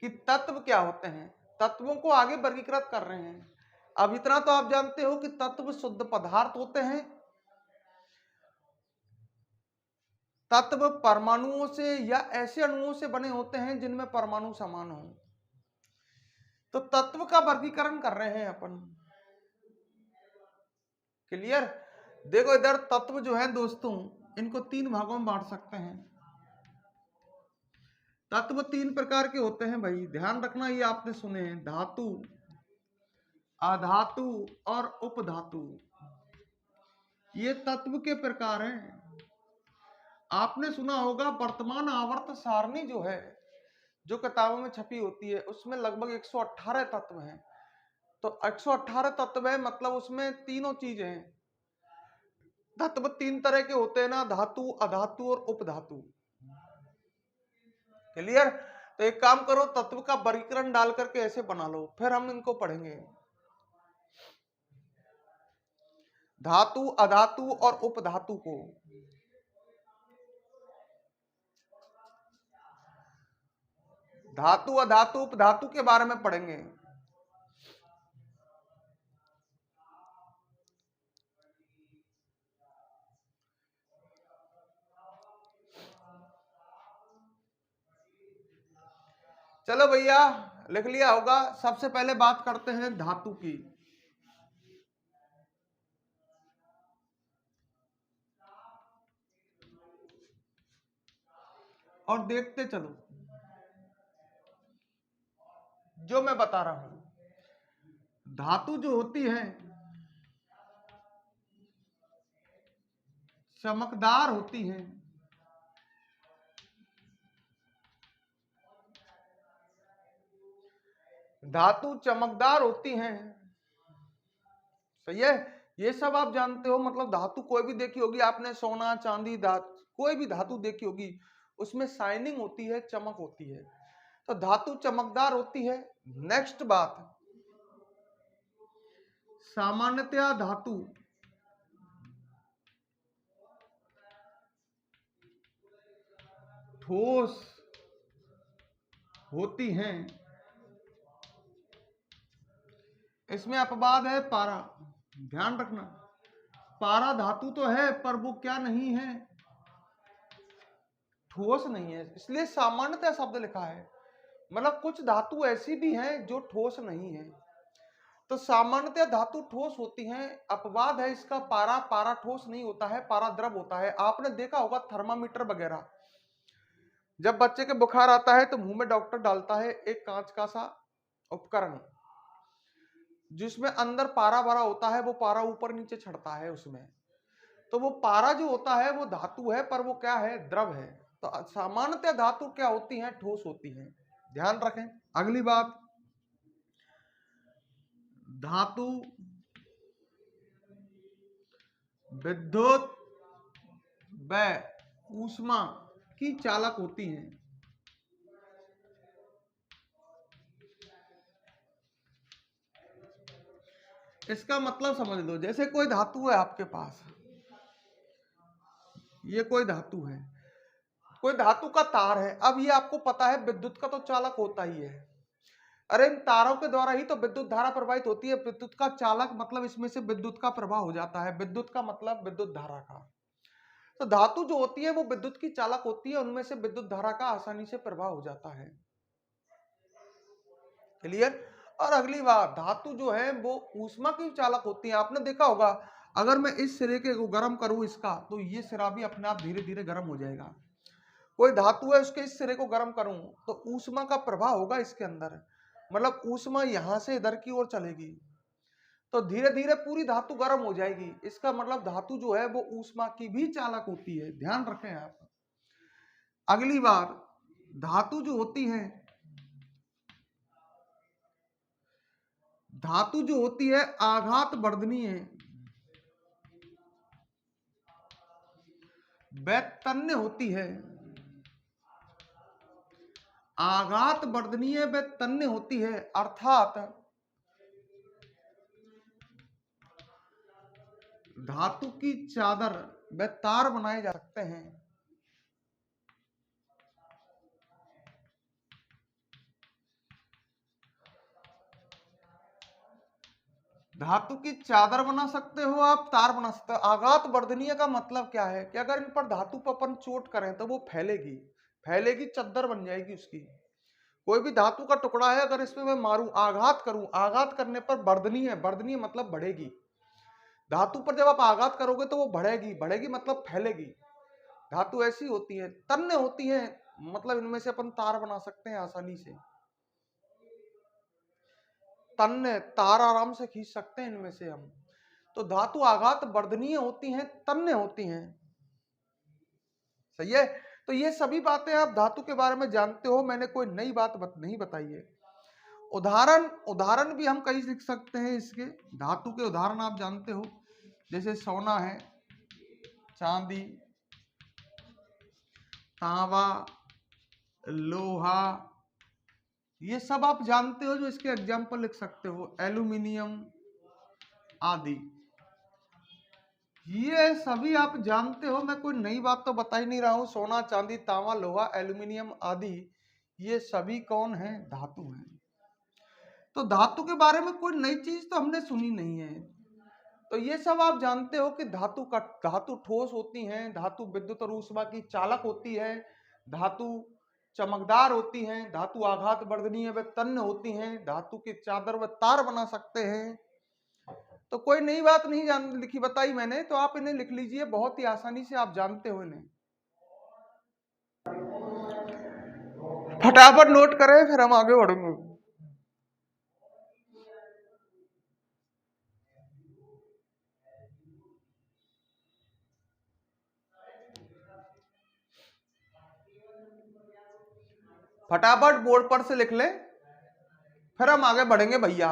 कि तत्व क्या होते हैं, तत्वों को आगे वर्गीकृत कर रहे हैं। अब इतना तो आप जानते हो कि तत्व शुद्ध पदार्थ होते हैं। तत्व परमाणुओं से या ऐसे अणुओं से बने होते हैं जिनमें परमाणु समान हो। तो तत्व का वर्गीकरण कर रहे हैं अपन। क्लियर? देखो इधर तत्व जो है दोस्तों, इनको 3 भागों में बांट सकते हैं। तत्व 3 प्रकार के होते हैं भाई, ध्यान रखना, ये आपने सुने हैं, धातु, अधातु और उपधातु। ये तत्व के प्रकार हैं। आपने सुना होगा वर्तमान आवर्त सारणी जो है, जो किताबों में छपी होती है, उसमें लगभग 118 तत्व हैं। तो 118 तत्व है, मतलब उसमें तीनों चीजें हैं। तत्व 3 तरह के होते हैं ना, धातु, अधातु और उपधातु। क्लियर? तो एक काम करो, तत्व का वर्गीकरण डाल करके ऐसे बना लो, फिर हम इनको पढ़ेंगे। धातु, अधातु और उपधातु को धातु, अधातु, उपधातु के बारे में पढ़ेंगे। चलो भैया लिख लिया होगा। सबसे पहले बात करते हैं धातु की। और देखते चलो जो मैं बता रहा हूं। धातु जो होती है चमकदार होती है। धातु चमकदार होती हैं। सही है? ये सब आप जानते हो, मतलब धातु कोई भी देखी होगी आपने, सोना, चांदी, धातु, कोई भी धातु देखी होगी उसमें शाइनिंग होती है, चमक होती है, तो धातु चमकदार होती है। नेक्स्ट बात, सामान्यतया धातु ठोस होती हैं। इसमें अपवाद है पारा, ध्यान रखना, पारा धातु तो है पर वो क्या नहीं है, ठोस नहीं है, इसलिए सामान्यतः शब्द लिखा है। मतलब कुछ धातु ऐसी भी हैं जो ठोस नहीं है, तो सामान्यतः धातु ठोस होती हैं। अपवाद है इसका पारा, पारा ठोस नहीं होता है, पारा द्रव होता है। आपने देखा होगा थर्मामीटर वगैरह, जब बच्चे के बुखार आता है तो मुंह में डॉक्टर डालता है एक कांच का सा उपकरण जिसमें अंदर पारा भरा होता है, वो पारा ऊपर नीचे चढ़ता है उसमें, तो वो पारा जो होता है वो धातु है पर वो क्या है, द्रव है। तो सामान्यतः धातु क्या होती हैं, ठोस होती हैं, ध्यान रखें। अगली बात, धातु विद्युत व ऊष्मा की चालक होती हैं। इसका मतलब समझ लो, जैसे कोई धातु है आपके पास, ये कोई धातु है, कोई धातु का तार है, अब ये आपको पता है विद्युत का तो चालक होता ही है। अरे इन तारों के द्वारा ही तो विद्युत धारा प्रवाहित होती है। विद्युत का चालक मतलब इसमें से विद्युत का प्रवाह हो जाता है, विद्युत का मतलब विद्युत धारा का। तो धातु जो होती है वो विद्युत की चालक होती है, उनमें से विद्युत धारा का आसानी से प्रवाह हो जाता है। क्लियर। और अगली बात, धातु जो है वो ऊष्मा की चालक होती है। आपने देखा होगा अगर मैं इस सिरे के को गर्म करूं इसका, तो ये सिरा भी अपने आप धीरे धीरे गर्म हो जाएगा। कोई धातु है उसके इस सिरे को गर्म करूं तो ऊष्मा का प्रवाह होगा इसके अंदर, मतलब ऊष्मा यहां से इधर की ओर चलेगी, तो धीरे धीरे पूरी धातु गर्म हो जाएगी। इसका मतलब धातु जो है वो ऊष्मा की भी चालक होती है, ध्यान रखें आप। अगली बात, धातु जो होती है, धातु जो होती है आघात वर्धनीय व तन्य होती है। आघात वर्धनीय व तन्य होती है, अर्थात धातु की चादर व तार बनाए जा सकते हैं। धातु की चादर बना सकते हो आप, तार बना सकते हो। आघात वर्धनीय का मतलब क्या है कि अगर इन पर धातु पर अपन चोट करें तो वो फैलेगी, फैलेगी, चद्दर बन जाएगी उसकी। कोई भी धातु का टुकड़ा है, अगर इसमें मैं मारूं, आघात करूं, आघात करने पर वर्धनीय, वर्धनीय मतलब बढ़ेगी। धातु पर जब आप आघात करोगे तो वो बढ़ेगी, बढ़ेगी मतलब फैलेगी। धातु ऐसी होती है। तन्य होती है मतलब इनमें से अपन तार बना सकते हैं आसानी से। तन्य, तार आराम से खींच सकते हैं इनमें से हम। तो धातु आघात वर्धनीय होती हैं, तन्य होती हैं। सही है। तो ये सभी बातें आप धातु के बारे में जानते हो, मैंने कोई नई बात नहीं बताई है। उदाहरण, उदाहरण भी हम कई लिख सकते हैं इसके। धातु के उदाहरण आप जानते हो, जैसे सोना है, चांदी, तांबा, लोहा, ये सब आप जानते हो जो इसके एग्जाम्पल लिख सकते हो। एल्यूमिनियम आदि, ये सभी आप जानते हो, मैं कोई नई बात तो बता ही नहीं रहा हूं। सोना, चांदी, तांबा, लोहा, एल्यूमिनियम आदि, ये सभी कौन है, धातु हैं। तो धातु के बारे में कोई नई चीज तो हमने सुनी नहीं है। तो ये सब आप जानते हो कि धातु ठोस होती हैं, धातु विद्युत और ऊष्मा की चालक होती है, धातु चमकदार होती हैं, धातु आघात वर्धनीय व तन्य होती हैं, धातु की चादर व तार बना सकते हैं। तो कोई नई बात नहीं लिखी बताई मैंने, तो आप इन्हें लिख लीजिए, बहुत ही आसानी से आप जानते हो इन्हें। फटाफट नोट करें फिर हम आगे बढ़ेंगे। फटाफट बोर्ड पर से लिख लें, फिर हम आगे बढ़ेंगे भैया।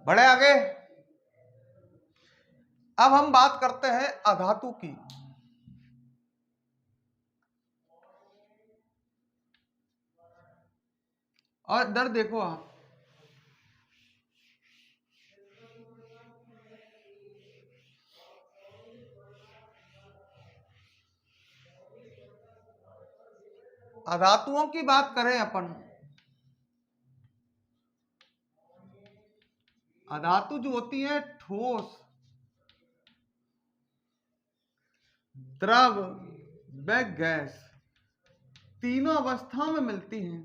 बढ़े आगे। अब हम बात करते हैं अधातु की। और इधर देखो आप, अधातुओं की बात करें अपन, अधातु जो होती है ठोस, द्रव व गैस, तीनों अवस्थाओं में मिलती हैं।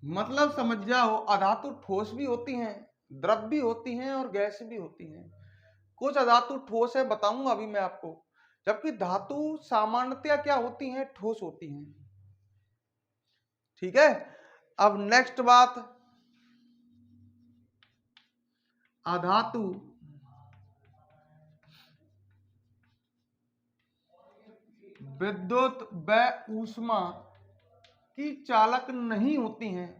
मतलब समझ जाओ, अधातु ठोस भी होती हैं, द्रव भी होती हैं और गैस भी होती हैं। कुछ अधातु ठोस है, बताऊंगा अभी मैं आपको, जबकि धातु सामान्यतया क्या होती हैं, ठोस होती हैं। ठीक है। अब नेक्स्ट बात, अधातु विद्युत व ऊष्मा की चालक नहीं होती हैं।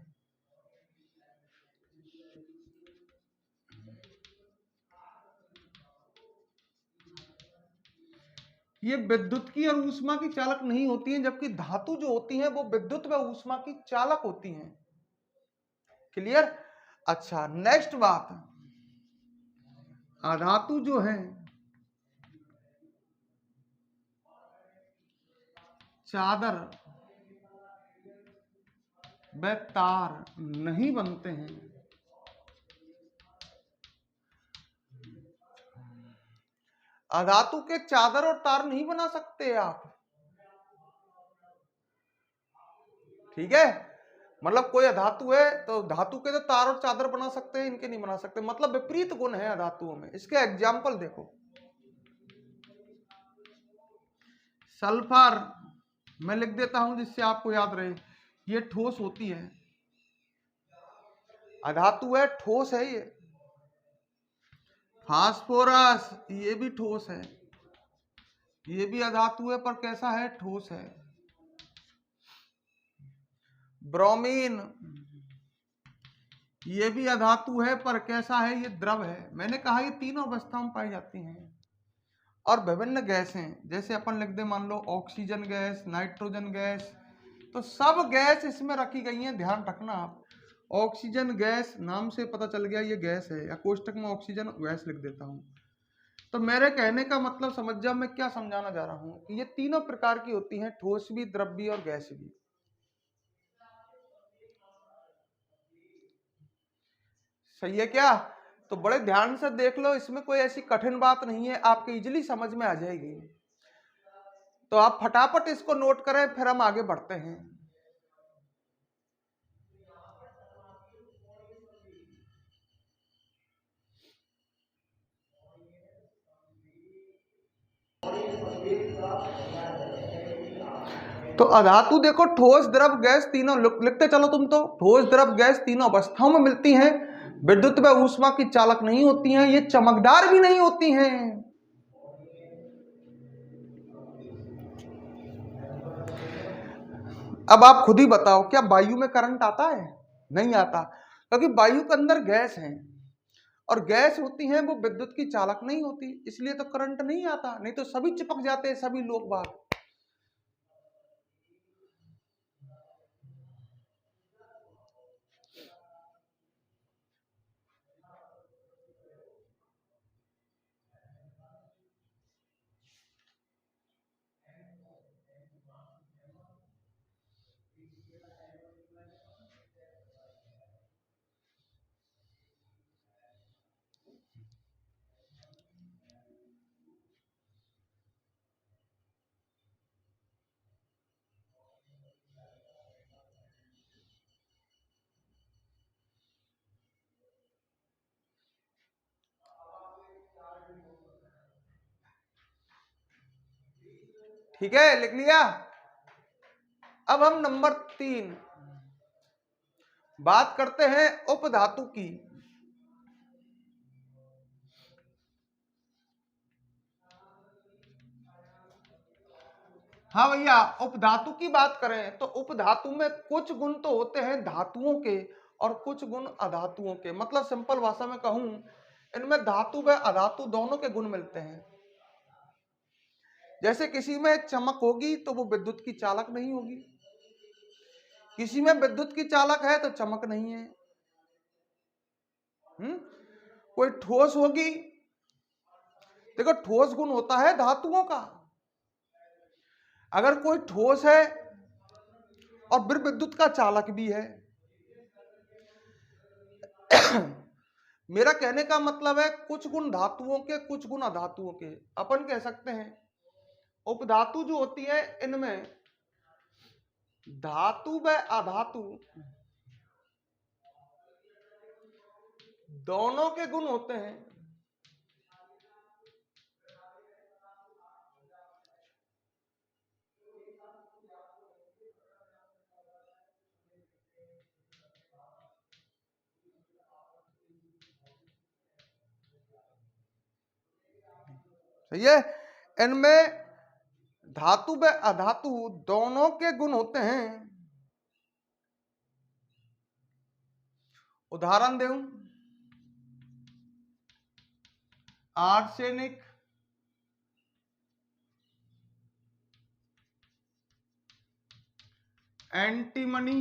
ये विद्युत की और ऊष्मा की चालक नहीं होती हैं, जबकि धातु जो होती हैं वो विद्युत व ऊष्मा की चालक होती हैं। क्लियर। अच्छा, नेक्स्ट बात, अधातु जो है चादर व तार नहीं बनते हैं। अधातु के चादर और तार नहीं बना सकते आप। ठीक है। मतलब कोई अधातु है तो धातु के तो तार और चादर बना सकते हैं, इनके नहीं बना सकते। मतलब विपरीत गुण है अधातुओं में। इसके एग्जाम्पल देखो, सल्फर मैं लिख देता हूं जिससे आपको याद रहे, ये ठोस होती है, अधातु है, ठोस है ये। फास्फोरस ये भी ठोस है, ये भी अधातु है पर कैसा है, ठोस है। ब्रोमीन ये भी अधातु है पर कैसा है, ये द्रव है। मैंने कहा ये तीनों अवस्थाओं में पाई जाती हैं। और विभिन्न गैसें, जैसे अपन लिख दे मान लो ऑक्सीजन गैस, नाइट्रोजन गैस, तो सब गैस इसमें रखी गई हैं। ध्यान रखना आप, ऑक्सीजन गैस नाम से पता चल गया ये गैस है, या कोष्टक में ऑक्सीजन गैस लिख देता हूं। तो मेरे कहने का मतलब समझ जाओ मैं क्या समझाना चाह रहा हूं, कि ये तीनों प्रकार की होती हैं, ठोस भी, द्रव भी और गैस भी। सही है क्या। तो बड़े ध्यान से देख लो, इसमें कोई ऐसी कठिन बात नहीं है, आपके इजीली समझ में आ जाएगी। तो आप फटाफट इसको नोट करें, फिर हम आगे बढ़ते हैं। तो अधातु देखो ठोस, द्रव, गैस तीनों लिखते चलो तुम तो, ठोस, द्रव, गैस तीनों अवस्थाओं में मिलती हैं, विद्युत व ऊष्मा की चालक नहीं होती हैं, ये चमकदार भी नहीं होती हैं। अब आप खुद ही बताओ, क्या वायु में करंट आता है? नहीं आता, क्योंकि वायु के अंदर गैस है, और गैस होती है वो विद्युत की चालक नहीं होती, इसलिए तो करंट नहीं आता, नहीं तो सभी चिपक जाते हैं, सभी लोग बात। ठीक है, लिख लिया। अब हम नंबर 3 बात करते हैं उपधातु की। हाँ भैया, उपधातु की बात करें तो उपधातु में कुछ गुण तो होते हैं धातुओं के और कुछ गुण अधातुओं के। मतलब सिंपल भाषा में कहूं, इनमें धातु व अधातु दोनों के गुण मिलते हैं। जैसे किसी में चमक होगी तो वो विद्युत की चालक नहीं होगी, किसी में विद्युत की चालक है तो चमक नहीं है। कोई ठोस होगी, देखो ठोस गुण होता है धातुओं का। अगर कोई ठोस है और फिर विद्युत का चालक भी है, मेरा कहने का मतलब है कुछ गुण धातुओं के कुछ गुण अधातुओं के। अपन कह सकते हैं उपधातु जो होती है इनमें धातु व अधातु दोनों के गुण होते हैं। सही है, इनमें धातु व अधातु दोनों के गुण होते हैं। उदाहरण दूं, आर्सेनिक, एंटीमनी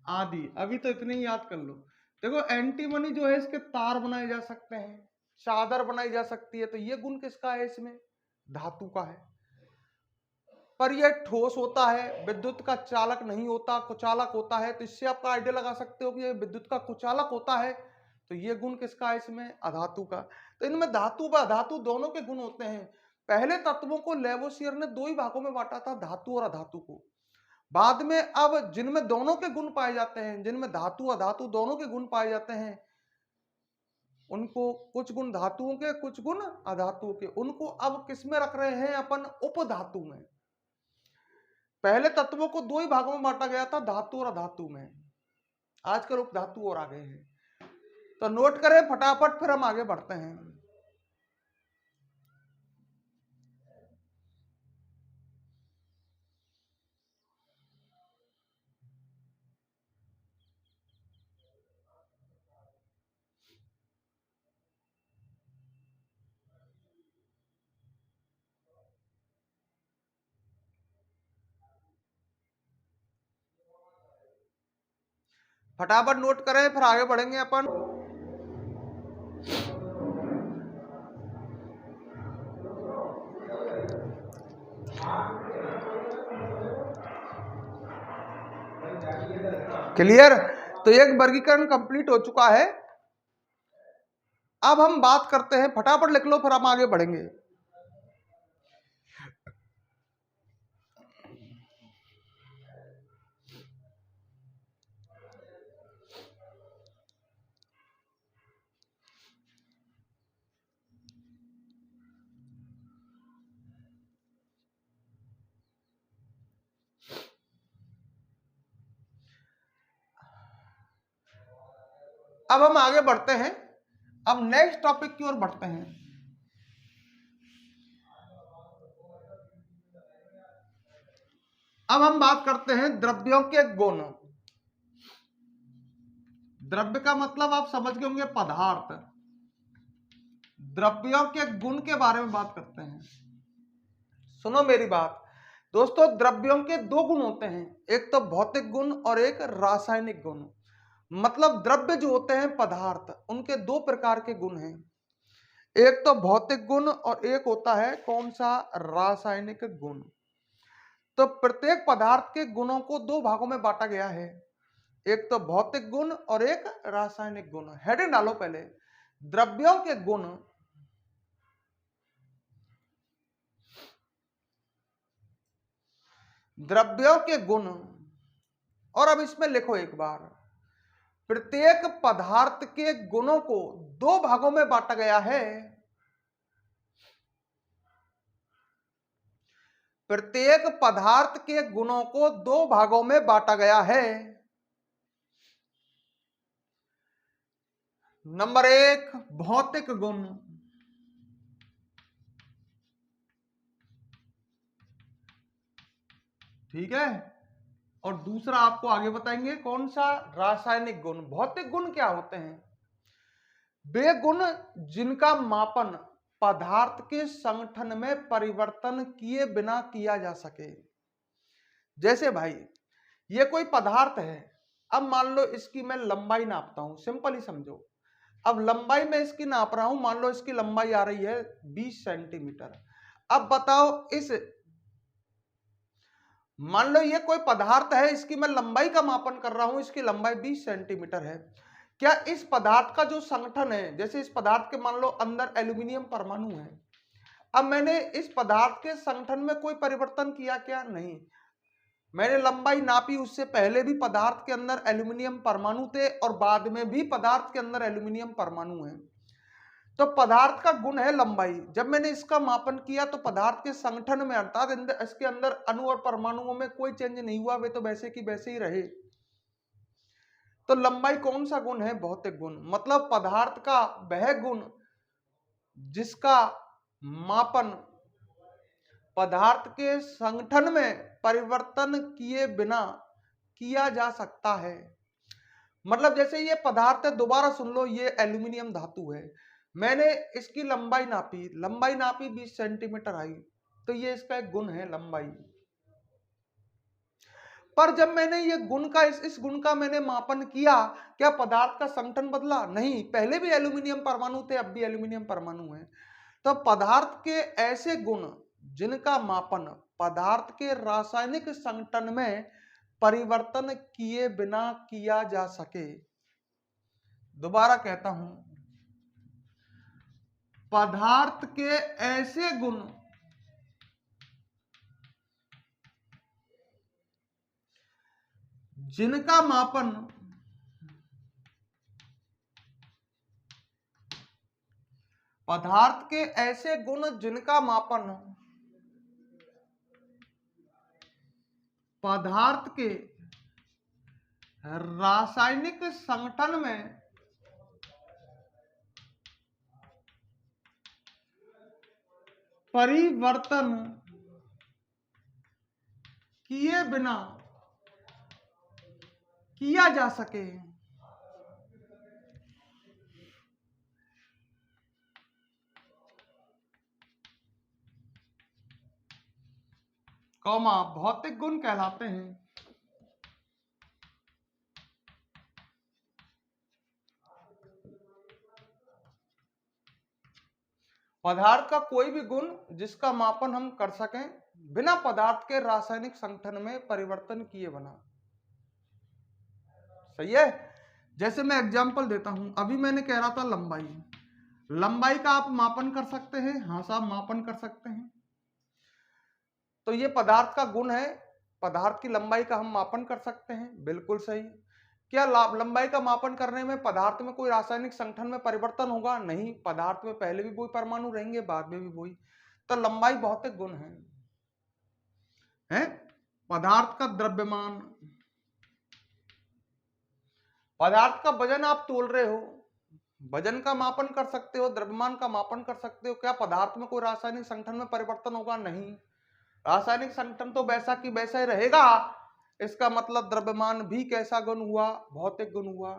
आदि। अभी तो इतने ही याद कर लो। देखो एंटीमनी जो है इसके तार बनाए जा सकते हैं, चादर बनाई जा सकती है, तो ये गुण किसका है? इसमें धातु का है। पर यह ठोस होता है, विद्युत का चालक नहीं होता, कुचालक होता है। तो इससे आपका आइडिया लगा सकते हो कि ये विद्युत का कुचालक होता है, तो ये गुण किसका है? इसमें अधातु का। तो इनमें धातु व अधातु दोनों के गुण होते हैं। पहले तत्वों को लेवोसियर ने दो ही भागों में बांटा था, धातु और अधातु को। बाद में अब जिनमें दोनों के गुण पाए जाते हैं, जिनमें धातु अधातु दोनों के गुण पाए जाते हैं, उनको कुछ गुण धातुओं के कुछ गुण अधातुओं के, उनको अब किस में रख रहे हैं अपन? उपधातु में। पहले तत्वों को दो ही भागों में बांटा गया था, धातु और अधातु में। आजकल उपधातु और आ गए हैं। तो नोट करें फटाफट, फिर हम आगे बढ़ते हैं। फटाफट नोट करें, फिर आगे बढ़ेंगे अपन। क्लियर? तो एक वर्गीकरण कंप्लीट हो चुका है। अब हम बात करते हैं, फटाफट लिख लो फिर हम आगे बढ़ेंगे। अब हम आगे बढ़ते हैं, अब नेक्स्ट टॉपिक की ओर बढ़ते हैं। अब हम बात करते हैं द्रव्यों के गुण। द्रव्य का मतलब आप समझ गए होंगे पदार्थ। द्रव्यों के गुण के बारे में बात करते हैं। सुनो मेरी बात दोस्तों, द्रव्यों के दो गुण होते हैं, एक तो भौतिक गुण और एक रासायनिक गुण। मतलब द्रव्य जो होते हैं पदार्थ, उनके दो प्रकार के गुण हैं, एक तो भौतिक गुण और एक होता है कौन सा? रासायनिक गुण। तो प्रत्येक पदार्थ के गुणों को दो भागों में बांटा गया है, एक तो भौतिक गुण और एक रासायनिक गुण। हेडिंग डालो पहले, द्रव्यों के गुण द्रव्यों के गुण। और अब इसमें लिखो एक बार, प्रत्येक पदार्थ के गुणों को दो भागों में बांटा गया है। प्रत्येक पदार्थ के गुणों को दो भागों में बांटा गया है। नंबर एक, भौतिक गुण। ठीक है। और दूसरा आपको आगे बताएंगे कौन सा, रासायनिक गुण। भौतिक गुण क्या होते हैं? वे गुण जिनका मापन पदार्थ के संगठन में परिवर्तन किए बिना किया जा सके। जैसे भाई ये कोई पदार्थ है, अब मान लो इसकी मैं लंबाई नापता हूं, सिंपल ही समझो। अब लंबाई में इसकी नाप रहा हूं, मान लो इसकी लंबाई आ रही है 20 सेंटीमीटर। अब बताओ मान लो ये कोई पदार्थ है, इसकी मैं लंबाई का मापन कर रहा हूं, इसकी लंबाई 20 सेंटीमीटर है। क्या इस पदार्थ का जो संगठन है, जैसे इस पदार्थ के मान लो अंदर एल्यूमिनियम परमाणु है, अब मैंने इस पदार्थ के संगठन में कोई परिवर्तन किया क्या? नहीं। मैंने लंबाई नापी, उससे पहले भी पदार्थ के अंदर एल्यूमिनियम परमाणु थे और बाद में भी पदार्थ के अंदर एल्यूमिनियम परमाणु है। तो पदार्थ का गुण है लंबाई। जब मैंने इसका मापन किया तो पदार्थ के संगठन में अर्थात इसके अंदर अणु और परमाणुओं में कोई चेंज नहीं हुआ, वे तो वैसे की वैसे ही रहे। तो लंबाई कौन सा गुण है? भौतिक गुण। मतलब पदार्थ का वह गुण जिसका मापन पदार्थ के संगठन में परिवर्तन किए बिना किया जा सकता है। मतलब जैसे ये पदार्थ है, दोबारा सुन लो, ये एल्यूमिनियम धातु है, मैंने इसकी लंबाई नापी 20 सेंटीमीटर आई, तो ये इसका एक गुण है लंबाई। पर जब मैंने ये गुण का इस गुण का मैंने मापन किया, क्या पदार्थ का संगठन बदला? नहीं, पहले भी एल्यूमिनियम परमाणु थे, अब भी एल्यूमिनियम परमाणु है। तो पदार्थ के ऐसे गुण जिनका मापन पदार्थ के रासायनिक संगठन में परिवर्तन किए बिना किया जा सके। दोबारा कहता हूं, पदार्थ के ऐसे गुण जिनका मापन पदार्थ के ऐसे गुण जिनका मापन पदार्थ के रासायनिक संगठन में परिवर्तन किए बिना किया जा सके। कौमा भौतिक गुण कहलाते हैं। पदार्थ का कोई भी गुण जिसका मापन हम कर सकें बिना पदार्थ के रासायनिक संगठन में परिवर्तन किए बिना। सही है। जैसे मैं एग्जांपल देता हूं, अभी मैंने कह रहा था लंबाई का आप मापन कर सकते हैं। हाँ साहब, मापन कर सकते हैं। तो ये पदार्थ का गुण है, पदार्थ की लंबाई का हम मापन कर सकते हैं, बिल्कुल सही। क्या लंबाई का मापन करने में पदार्थ में कोई रासायनिक संगठन में परिवर्तन होगा? नहीं, पदार्थ में पहले भी वही परमाणु रहेंगे, बाद में भी वही। तो लंबाई भौतिक गुण है? पदार्थ का द्रव्यमान, पदार्थ का वजन आप तोल रहे हो, वजन का मापन कर सकते हो, द्रव्यमान का मापन कर सकते हो। क्या पदार्थ में कोई रासायनिक संगठन में परिवर्तन होगा? नहीं, रासायनिक संगठन तो वैसा की वैसा ही रहेगा। इसका मतलब द्रव्यमान भी कैसा गुण हुआ? भौतिक गुण हुआ।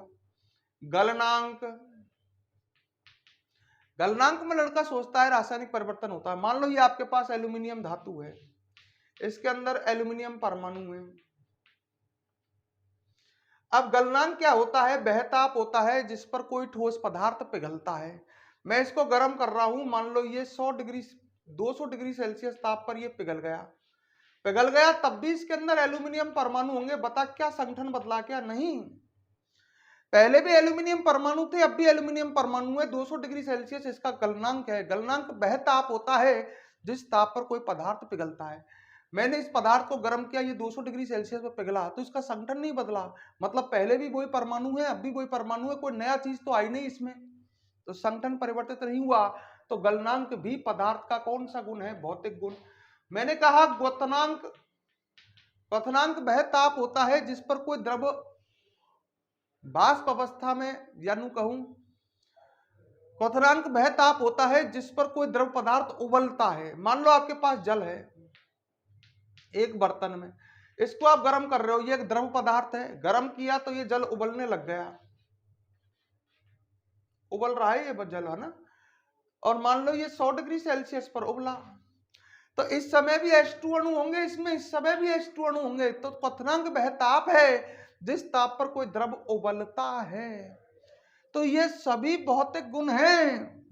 गलनांक में लड़का सोचता है रासायनिक परिवर्तन होता है। मान लो ये आपके पास एल्यूमिनियम धातु है, इसके अंदर एल्यूमिनियम परमाणु है। अब गलनांक क्या होता है? वह ताप होता है जिस पर कोई ठोस पदार्थ पिघलता है। मैं इसको गर्म कर रहा हूं, मान लो ये 200 डिग्री सेल्सियस ताप पर ये पिघल गया, तब भी इसके अंदर एल्यूमिनियम परमाणु होंगे। बता क्या संगठन बदला? क्या नहीं, पहले भी एल्यूमिनियम परमाणु थे, अब भी एल्यूमिनियम परमाणु है। 200 डिग्री सेल्सियस इसका गलनांक है। गलनांक वह ताप होता है जिस ताप पर कोई पदार्थ पिघलता है। मैंने इस पदार्थ को गर्म किया, ये 200 डिग्री सेल्सियस पर पिघला, तो इसका संगठन नहीं बदला। मतलब पहले भी वही परमाणु है, अब भी वही परमाणु है, कोई नया चीज तो आई नहीं इसमें, तो संगठन परिवर्तित नहीं हुआ। तो गलनांक भी पदार्थ का कौन सा गुण है? भौतिक गुण। मैंने कहा क्वथनांक वह ताप होता है जिस पर कोई द्रव वाष्प अवस्था में, या यूं कहूं, क्वथनांक वह ताप होता है जिस पर कोई द्रव पदार्थ उबलता है। मान लो आपके पास जल है एक बर्तन में, इसको आप गर्म कर रहे हो, ये एक द्रव पदार्थ है, गर्म किया तो ये जल उबलने लग गया, उबल रहा है ये जल, है ना। और मान लो ये 100 डिग्री सेल्सियस पर उबला, तो इस समय भी H2 अणु होंगे इसमें, इस समय भी H2 अणु होंगे। तो क्वथनांक वह ताप है जिस ताप पर कोई द्रव उबलता है। तो ये सभी भौतिक गुण हैं,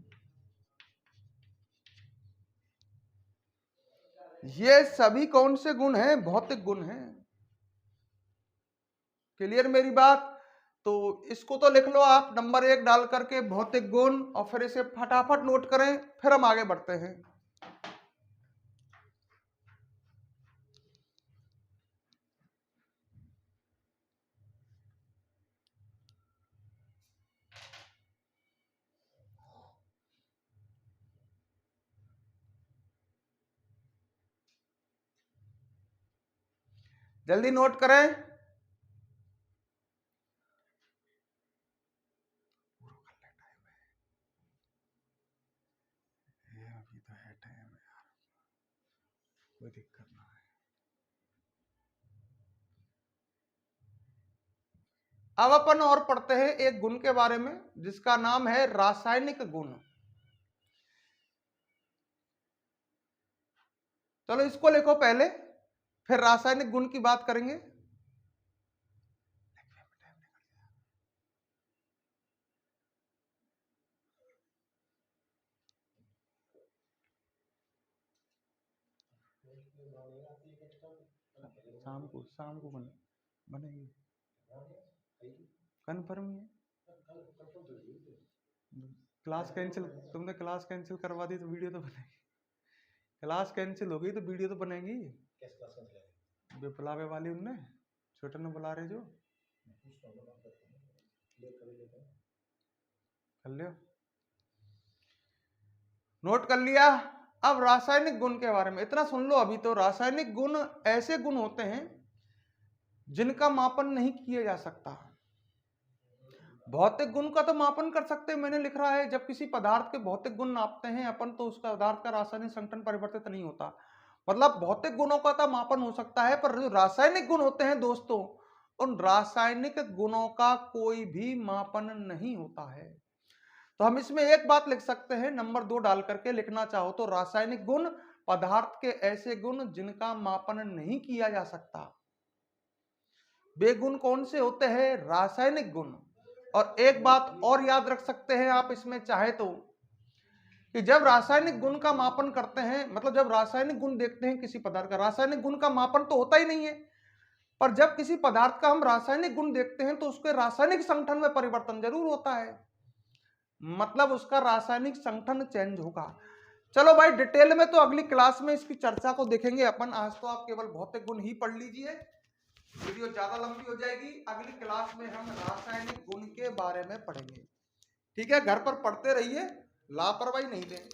ये सभी कौन से गुण हैं? भौतिक गुण हैं। क्लियर मेरी बात? तो इसको तो लिख लो आप नंबर 1 डाल करके भौतिक गुण, और फिर इसे फटाफट नोट करें, फिर हम आगे बढ़ते हैं। जल्दी नोट करें। अभी तो है टाइम यार, कोई दिक्कत ना है। अब अपन और पढ़ते हैं एक गुण के बारे में जिसका नाम है रासायनिक गुण। चलो इसको लिखो पहले, फिर रासायनिक गुण की बात करेंगे। शाम को बनेगी, कन्फर्म है। क्लास कैंसिल, तुमने क्लास कैंसिल करवा दी तो वीडियो तो बनेगी। क्लास कैंसिल हो गई तो वीडियो तो बनेगी। बुलावे वाली उनने छोटे ने बुला रहे जो कर लियो, नोट कर लिया। अब रासायनिक गुण के बारे में इतना सुन लो अभी तो। रासायनिक गुण ऐसे गुण होते हैं जिनका मापन नहीं किया जा सकता। भौतिक गुण का तो मापन कर सकते हैं, मैंने लिख रहा है जब किसी पदार्थ के भौतिक गुण नापते हैं अपन तो उसका पदार्थ का रासायनिक संगठन परिवर्तित नहीं होता। मतलब भौतिक गुणों का तो मापन हो सकता है, पर जो रासायनिक गुण होते हैं दोस्तों, उन रासायनिक गुणों का कोई भी मापन नहीं होता है। तो हम इसमें एक बात लिख सकते हैं, नंबर 2 डाल करके लिखना चाहो तो, रासायनिक गुण पदार्थ के ऐसे गुण जिनका मापन नहीं किया जा सकता। वे गुण कौन से होते हैं? रासायनिक गुण। और एक बात और याद रख सकते हैं आप इसमें चाहे तो, कि जब रासायनिक गुण का मापन करते हैं, मतलब जब रासायनिक गुण देखते हैं किसी पदार्थ का, रासायनिक गुण का मापन तो होता ही नहीं है, पर जब किसी पदार्थ का हम रासायनिक गुण देखते हैं तो उसके रासायनिक संगठन में परिवर्तन जरूर होता है, मतलब उसका रासायनिक संगठन चेंज होगा। चलो भाई डिटेल में तो अगली क्लास में इसकी चर्चा को देखेंगे अपन। आज तो आप केवल भौतिक गुण ही पढ़ लीजिए, वीडियो ज्यादा लंबी हो जाएगी। अगली क्लास में हम रासायनिक गुण के बारे में पढ़ेंगे। ठीक है, घर पर पढ़ते रहिए, लापरवाही नहीं दें।